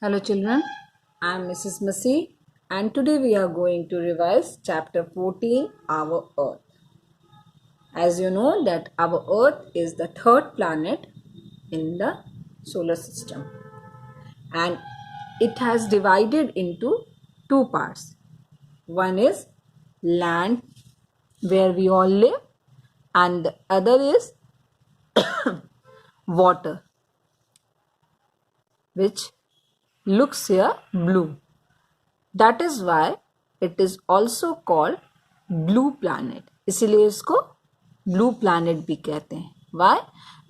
Hello children, I am Mrs. Massey and today we are going to revise chapter 14, Our Earth. As you know that our Earth is the third planet in the solar system and it has divided into two parts. One is land where we all live and the other is water which looks here blue. That is why it is also called blue planet. इसीलिए इसको blue planet भी कहते हैं. Why?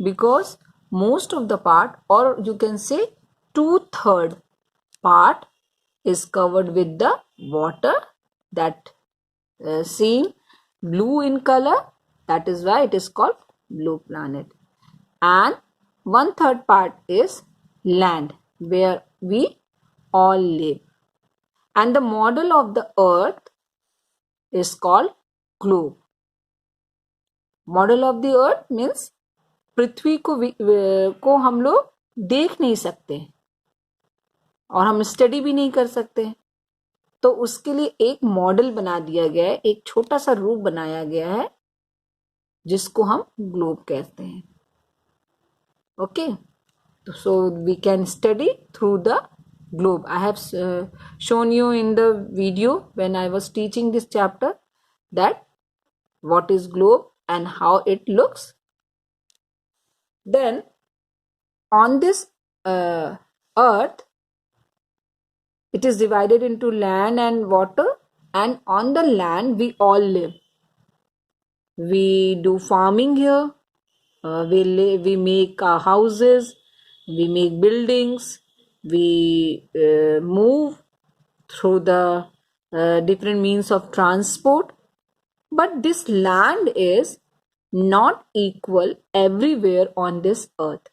Because most of the part, or you can say 2/3 part, is covered with the water that same blue in color. That is why it is called blue planet. And 1/3 part is land where we all live. And the model of the earth is called globe. Model of the earth means पृथ्वी को हम लोग देख नहीं सकते और हम study भी नहीं कर सकते, तो उसके लिए एक मॉडल बना दिया गया है, एक छोटा सा रूप बनाया गया है जिसको हम ग्लोब कहते हैं. Okay, so we can study through the globe. I have shown you in the video when I was teaching this chapter that what is globe and how it looks. Then on this earth it is divided into land and water, and on the land we all live. We do farming here, we make houses, we make buildings, we move through the different means of transport. But this land is not equal everywhere on this earth.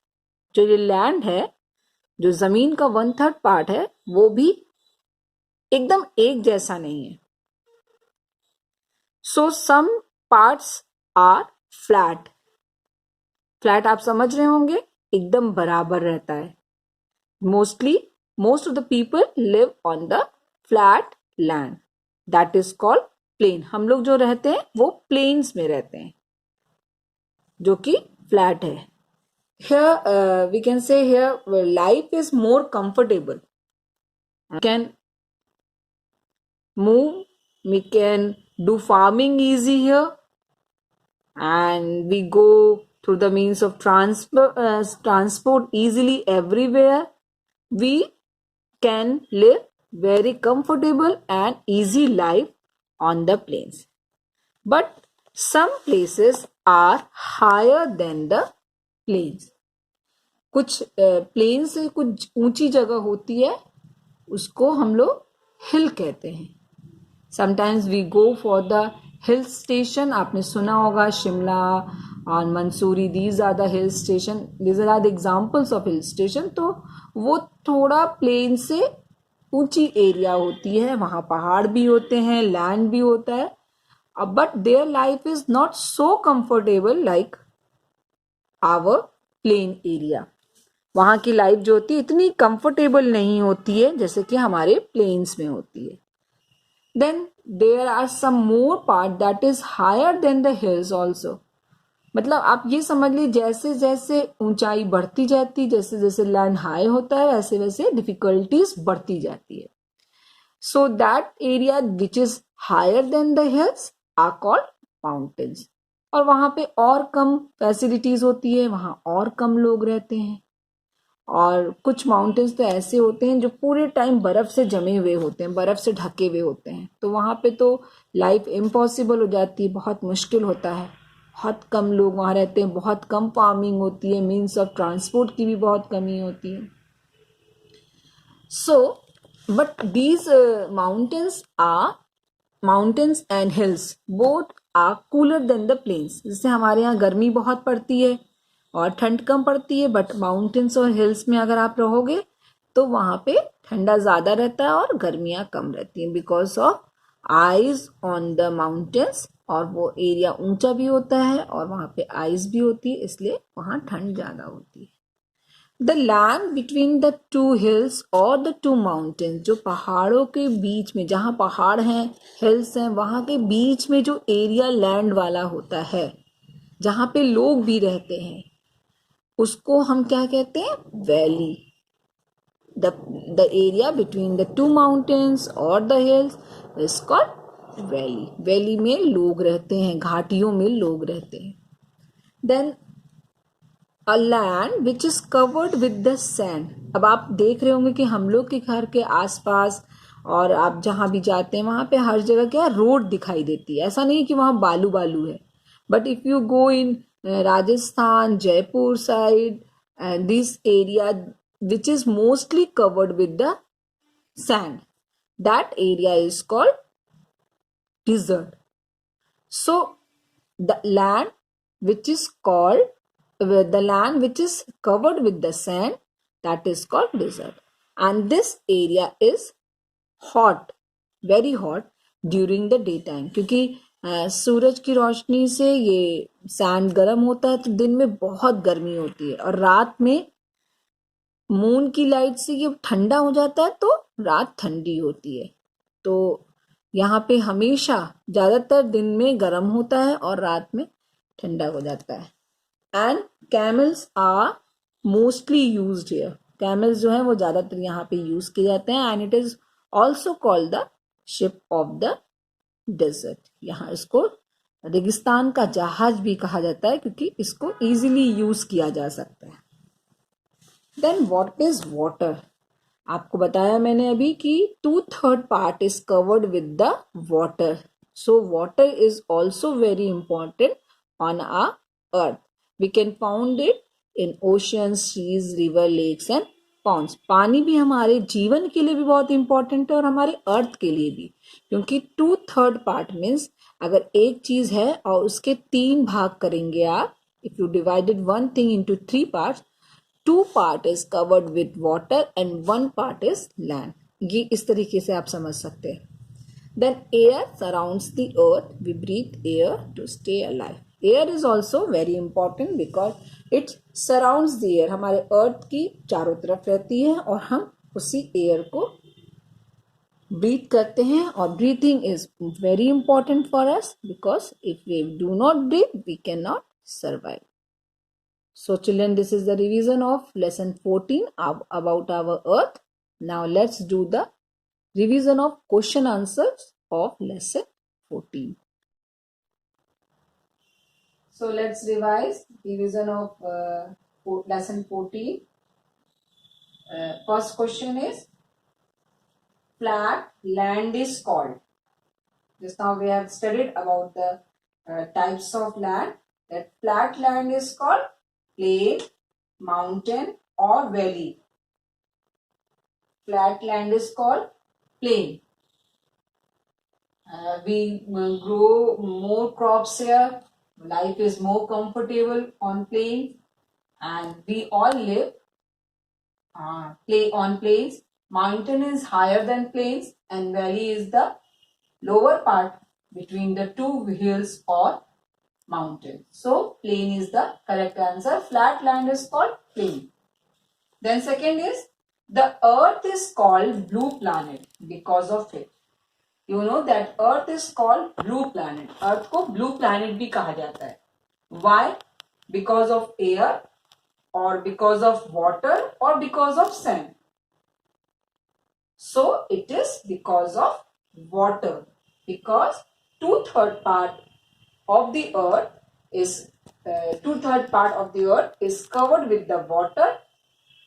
जो ये land है, जो जमीन का 1/3 part है, वो भी एकदम एक जैसा नहीं है. So some parts are flat. Flat आप समझ रहे होंगे, एकदम बराबर रहता है. Most of the people live on the flat land. That is called plain. हम लोग जो रहते हैं वो plains में रहते हैं जो कि flat है. Here we can say here life is more comfortable. We can move, we can do farming easy here, and we go through the means of transport easily everywhere. We can live very comfortable and easy life on the plains. But some places are higher than the plains. कुछ plane से कुछ ऊंची जगह होती है, उसको हम लोग हिल कहते हैं. Sometimes we go for the hill station. आपने सुना होगा शिमला और Mansuri, these are the hill station. These are the examples of hill station. तो वो थोड़ा प्लेन से ऊंची एरिया होती है, वहाँ पहाड़ भी होते हैं, लैंड भी होता है. But their life is not so comfortable like our plain area. वहाँ की लाइफ जो होती है इतनी कंफर्टेबल नहीं होती है जैसे कि हमारे प्लेन्स में होती है. Then there are some more part that is higher than the hills also. मतलब आप ये समझ लीजिए जैसे जैसे ऊंचाई बढ़ती जाती, जैसे जैसे लैंड हाई होता है, वैसे वैसे डिफिकल्टीज बढ़ती जाती है. So that area which is higher than the hills are called mountains. और वहाँ पे और कम फैसिलिटीज होती है, वहाँ और कम लोग रहते हैं. और कुछ माउंटेन्स तो ऐसे होते हैं जो पूरे टाइम बर्फ से जमे हुए होते हैं, बर्फ से ढके हुए होते हैं, तो वहाँ पे तो लाइफ इम्पॉसिबल हो जाती है, बहुत मुश्किल होता है. बहुत कम लोग वहाँ रहते हैं, बहुत कम फार्मिंग होती है, मीन्स ऑफ ट्रांसपोर्ट की भी बहुत कमी होती है. So but these mountains and hills both are cooler than the plains. जैसे हमारे यहाँ गर्मी बहुत पड़ती है और ठंड कम पड़ती है, बट माउंटेन्स और हिल्स में अगर आप रहोगे तो वहाँ पे ठंडा ज़्यादा रहता है और गर्मियाँ कम रहती हैं, because of ice on the mountains. और वो एरिया ऊंचा भी होता है और वहाँ पे आइस भी होती है, इसलिए वहाँ ठंड ज़्यादा होती है. The land between the two hills और द टू माउंटेन्स, जो पहाड़ों के बीच में, जहाँ पहाड़ हैं, हिल्स हैं, वहाँ के बीच में जो एरिया लैंड वाला होता है, जहाँ पे लोग भी रहते हैं, उसको हम क्या कहते हैं? Valley. The area between the two mountains or the hills is called valley. Valley में लोग रहते हैं, घाटियों में लोग रहते हैं. Then a land which is covered with the sand. अब आप देख रहे होंगे कि हम लोग के घर के आसपास और आप जहाँ भी जाते हैं वहाँ पे हर जगह क्या रोड दिखाई देती है. ऐसा नहीं कि वहाँ बालू बालू है. But if you go in Rajasthan, Jaipur side and this area which is mostly covered with the sand, that area is called desert. So the land which is covered with the sand, that is called desert. And this area is hot, very hot during the daytime, क्योंकि सूरज की रोशनी से ये sand गर्म होता है तो दिन में बहुत गर्मी होती है, और रात में मून की लाइट से ये ठंडा हो जाता है तो रात ठंडी होती है. तो यहाँ पे हमेशा ज़्यादातर दिन में गर्म होता है और रात में ठंडा हो जाता है. And camels are mostly used here. Camels जो है वो ज़्यादातर यहाँ पे यूज़ किए जाते हैं. And it is also called the ship of the desert. यहाँ इसको रेगिस्तान का जहाज भी कहा जाता है क्योंकि इसको इजीली यूज़ किया जा सकता है. Then what is water? आपको बताया मैंने अभी कि 2/3 part is covered with the water. So water is also very important on our earth. We can found it in oceans, seas, river, lakes and ponds. पानी भी हमारे जीवन के लिए भी बहुत इंपॉर्टेंट है और हमारे अर्थ के लिए भी, क्योंकि 2/3 पार्ट मीन्स अगर एक चीज है और उसके 3 भाग करेंगे आप, if you divided one thing into 3 parts, 2 part is covered with water and 1 part is land. ये इस तरीके से आप समझ सकते हैं. Then air surrounds the earth. We breathe air to stay alive. Air is also very important because it surrounds the air. हमारे earth की चारों तरफ रहती है और हम उसी air को breathe करते हैं. और breathing is very important for us because if we do not breathe, we cannot survive. So children, this is the revision of lesson 14 about our earth. Now let's do the revision of question answers of lesson 14. So let's revise revision of lesson 14. First question is, flat land is called. Just now we have studied about the types of land. That flat land is called plain, mountain or valley. Flat land is called plain. We grow more crops here. Life is more comfortable on plain, and we all live play on plains. Mountain is higher than plains, and valley is the lower part between the two hills or mountain. So plain is the correct answer. Flat land is called plain. Then second is, the earth is called blue planet because of it. You know that earth is called blue planet. Earth को blue planet भी कहा जाता है. Why? Because of air, or because of water, or because of sand. So it is because of water, because 2/3 part of the earth is 2/3 part of the earth is covered with the water.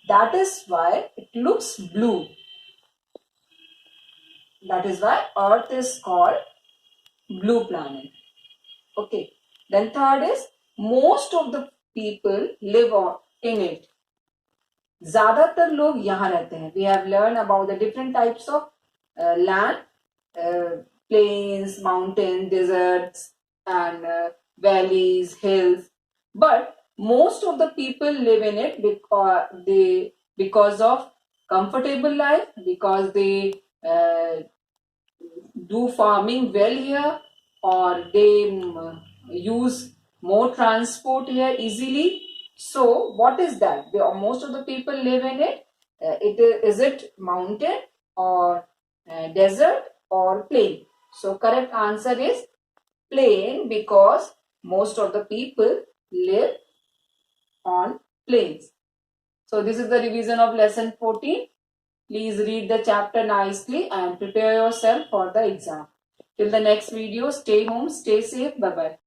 That is why it looks blue. That is why earth is called blue planet. Okay. Then third is, most of the people live in it. ज़्यादातर लोग यहाँ रहते हैं. We have learned about the different types of land, plains, mountains, deserts, and valleys, hills. But most of the people live in it because of comfortable life, because they do farming well here, or they use more transport here easily. So what is that? Most of the people live in it. Is it mountain or desert or plain? So correct answer is plain, because most of the people live on plains. So this is the revision of lesson 14. Please read the chapter nicely and prepare yourself for the exam. Till the next video, stay home, stay safe. Bye-bye.